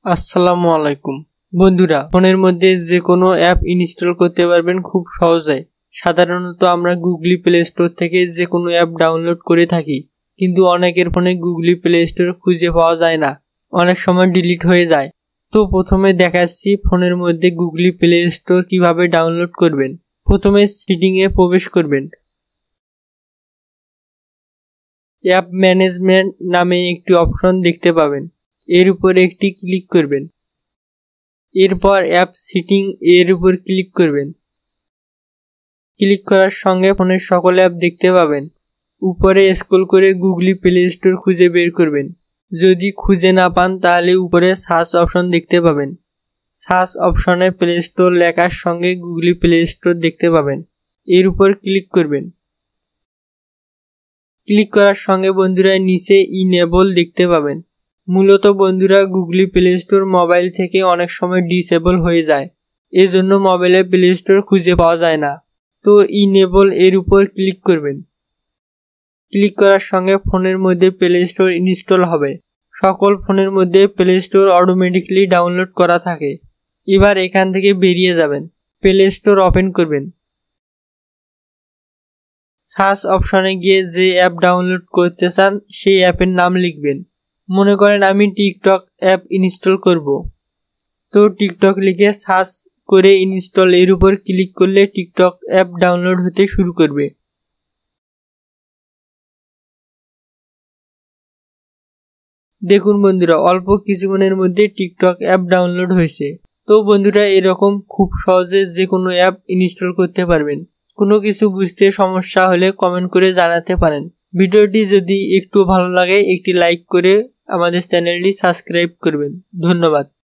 আসসালামু আলাইকুম বন্ধুরা, ফোনের মধ্যে যে কোনো অ্যাপ ইনস্টল করতে পারবেন খুব সহজে। সাধারণত আমরা গুগলি প্লে স্টোর থেকে যে কোনো অ্যাপ ডাউনলোড করে থাকি, কিন্তু অনেকের ফোনে গুগলি প্লে স্টোর খুঁজে পাওয়া যায় না, অনেক সময় ডিলিট হয়ে যায়। তো প্রথমে দেখাচ্ছি ফোনের মধ্যে গুগলি প্লে স্টোর কিভাবে ডাউনলোড করবেন। প্রথমে সেটিংয়ে প্রবেশ করবেন। অ্যাপ ম্যানেজমেন্ট নামে একটি অপশন দেখতে পাবেন, এর উপরে একটি ক্লিক করবেন। এরপর অ্যাপ সেটিং এর উপর ক্লিক করবেন। ক্লিক করার সঙ্গে ফোনের সকল অ্যাপ দেখতে পাবেন। উপরে স্ক্রল করে গুগলি প্লে স্টোর খুঁজে বের করবেন। যদি খুঁজে না পান তাহলে উপরে সার্চ অপশন দেখতে পাবেন। সার্চ অপশনে প্লে স্টোর লেখার সঙ্গে গুগলি প্লে স্টোর দেখতে পাবেন, এর উপর ক্লিক করবেন। ক্লিক করার সঙ্গে বন্ধুরা নিচে ইনেবল দেখতে পাবেন। মূলত বন্ধুরা গুগলি প্লে স্টোর মোবাইল থেকে অনেক সময় ডিসেবল হয়ে যায়, এজন্য মোবাইলে প্লে স্টোর খুঁজে পাওয়া যায় না। তো ইনেবল এর উপর ক্লিক করবেন। ক্লিক করার সঙ্গে ফোনের মধ্যে প্লে স্টোর ইনস্টল হবে। সকল ফোনের মধ্যে প্লে স্টোর অটোমেটিকলি ডাউনলোড করা থাকে। এবার এখান থেকে বেরিয়ে যাবেন, প্লে স্টোর ওপেন করবেন। সার্চ অপশনে গিয়ে যে অ্যাপ ডাউনলোড করতে চান সেই অ্যাপের নাম লিখবেন। মনে করেন আমি টিকটক অ্যাপ ইনস্টল করব, তো টিকটক লিখে সার্চ করে ইনস্টল এর উপর ক্লিক করলে টিকটক অ্যাপ ডাউনলোড হতে শুরু করবে। দেখুন বন্ধুরা, অল্প কিছুক্ষণের মধ্যে টিকটক অ্যাপ ডাউনলোড হয়েছে। তো বন্ধুরা, এরকম খুব সহজে যে কোনো অ্যাপ ইনস্টল করতে পারবেন। কোনো কিছু বুঝতে সমস্যা হলে কমেন্ট করে জানাতে পারেন। ভিডিওটি যদি একটু ভালো লাগে একটি লাইক করে আমাদের চ্যানেলটি সাবস্ক্রাইব করবেন। ধন্যবাদ।